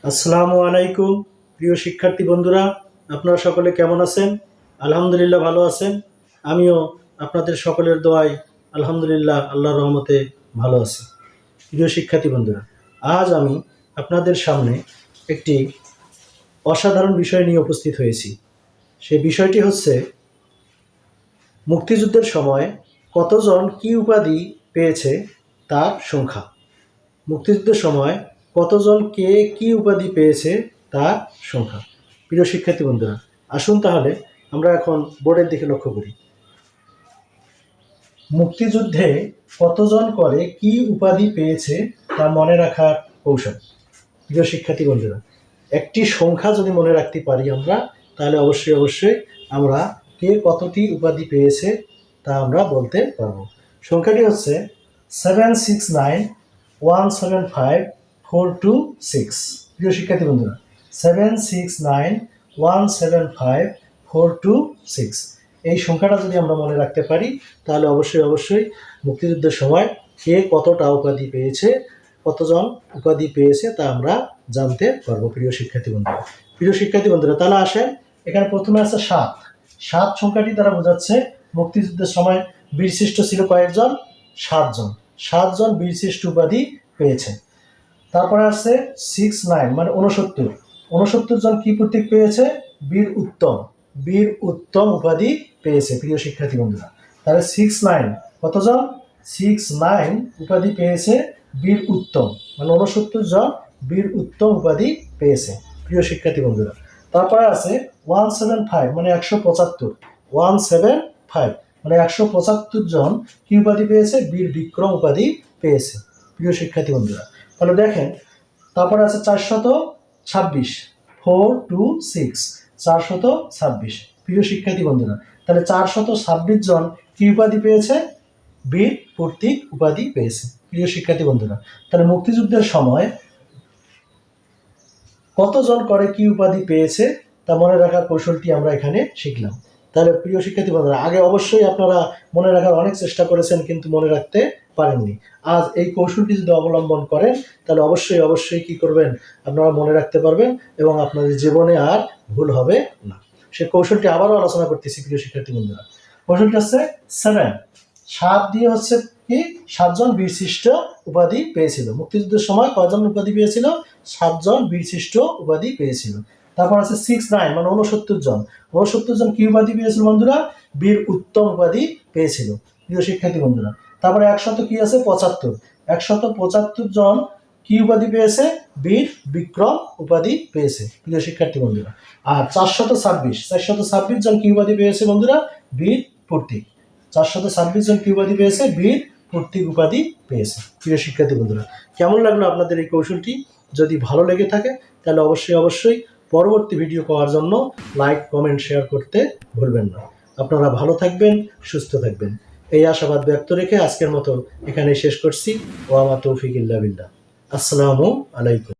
আসসালামু আলাইকুম প্রিয় শিক্ষার্থী বন্ধুরা, আপনারা সকলে কেমন আছেন? আলহামদুলিল্লাহ ভালো আছেন। আমিও আপনাদের সকলের দোয়ায় আলহামদুলিল্লাহ আল্লাহর রহমতে ভালো আছি। প্রিয় শিক্ষার্থী বন্ধুরা, আজ আমি আপনাদের সামনে একটি অসাধারণ বিষয় নিয়ে উপস্থিত হয়েছি। সেই বিষয়টি হচ্ছে মুক্তিযুদ্ধের সময় কতজন কী উপাধি পেয়েছে তার সংখ্যা। মুক্তিযুদ্ধের সময় কতজন কে কী উপাধি পেয়েছে তার সংখ্যা। প্রিয় শিক্ষার্থী বন্ধুরা, আসুন তাহলে আমরা এখন বোর্ডের দিকে লক্ষ্য করি। মুক্তিযুদ্ধে কতজন করে কী উপাধি পেয়েছে তা মনে রাখার কৌশল। প্রিয় শিক্ষার্থী বন্ধুরা, একটি সংখ্যা যদি মনে রাখতে পারি আমরা, তাহলে অবশ্যই আমরা কে কতটি উপাধি পেয়েছে তা আমরা বলতে পারবো। সংখ্যাটি হচ্ছে 769175426। প্রিয় শিক্ষার্থী বন্ধুরা, 769175426। এই সংখ্যাটা যদি আমরা মনে রাখতে পারি, তাহলে অবশ্যই মুক্তিযুদ্ধের সময় কে কতটা উপাধি পেয়েছে, কতজন উপাধি পেয়েছে তা আমরা জানতে পারবো। প্রিয় শিক্ষার্থী বন্ধুরা, তাহলে আসেন, এখানে প্রথমে আছে 7। 7 সংখ্যাটি দ্বারা বোঝাচ্ছে মুক্তিযুদ্ধের সময় বীরশ্রেষ্ঠ ছিল কয়েকজন? 7 জন। 7 জন বীরশ্রেষ্ঠ উপাধি পেয়েছে। তারপরে আছে 69 মানে 69। 69 জন কি প্রতীক পেয়েছে? বীর উত্তম উপাধি পেয়েছে। প্রিয় শিক্ষার্থী বন্ধুরা, তাহলে 69 কতজন? 69 উপাধি পেয়েছে বীর উত্তম, মানে 69 জন বীর উত্তম উপাধি পেয়েছে। প্রিয় শিক্ষার্থী বন্ধুরা, তারপরে আছে 175 মানে 175। 175 মানে 175 জন কি উপাধি পেয়েছে? বীর বিক্রম উপাধি পেয়েছে। প্রিয় শিক্ষার্থী বন্ধুরা, তাহলে দেখেন, তারপরে আছে 426 426 426। প্রিয় শিক্ষার্থী বন্ধুরা, তাহলে 426 জন কি উপাধি পেয়েছে? বীর প্রতীক উপাধি পেয়েছে। প্রিয় শিক্ষার্থী বন্ধুরা, তাহলে মুক্তিযুদ্ধের সময় কতজন করে কি উপাধি পেয়েছে তা মনে রাখার কৌশলটি আমরা এখানে শিখলাম। তাহলে প্রিয় শিক্ষার্থী বন্ধুরা, আগে অবশ্যই আপনারা মনে রাখার অনেক চেষ্টা করেছেন, কিন্তু মনে রাখতে পারেননি। আজ এই কৌশলটি যদি অবলম্বন করেন, তাহলে অবশ্যই কি করবেন? আপনারা মনে রাখতে পারবেন এবং আপনাদের জীবনে আর ভুল হবে না। সে কৌশলটি আবারও আলোচনা করতেছি। প্রিয় শিক্ষার্থী বন্ধুরা, কৌশলটি হচ্ছে 7। 7 দিয়ে হচ্ছে কি? 7 জন বীরশ্রেষ্ঠ উপাধি পেয়েছিল। মুক্তিযুদ্ধের সময় কয়জন উপাধি পেয়েছিল? 7 জন বীরশ্রেষ্ঠ উপাধি পেয়েছিল। তারপর আছে 69 মানে 69 জন। 69 জন কি উপাধি পেয়েছিল বন্ধুরা? বীর উত্তম উপাধি পেয়েছিল। প্রিয় শিক্ষার্থী বন্ধুরা, তারপরে 100 কি আছে? 75। 175 জন কি উপাধি পেয়েছে? বীর বিক্রম উপাধি পেয়েছে। প্রিয় শিক্ষার্থী বন্ধুরা, আর 426 জন কি উপাধি পেয়েছে বন্ধুরা? বীর প্রতীক। 426 জন কি উপাধি পেয়েছে? বীর প্রতীক উপাধি পেয়েছে। প্রিয় শিক্ষার্থী বন্ধুরা, কেমন লাগলো আপনাদের এই কৌশলটি? যদি ভালো লেগে থাকে, তাহলে অবশ্যই পরবর্তী ভিডিও পাওয়ার জন্য লাইক, কমেন্ট, শেয়ার করতে ভুলবেন না। আপনারা ভালো থাকবেন, সুস্থ থাকবেন, এই আশাবাদ ব্যক্ত রেখে আজকের মতো এখানে শেষ করছি। ওয়া মা তৌফিক ইল্লা বিল্লাহ। আসসালামু আলাইকুম।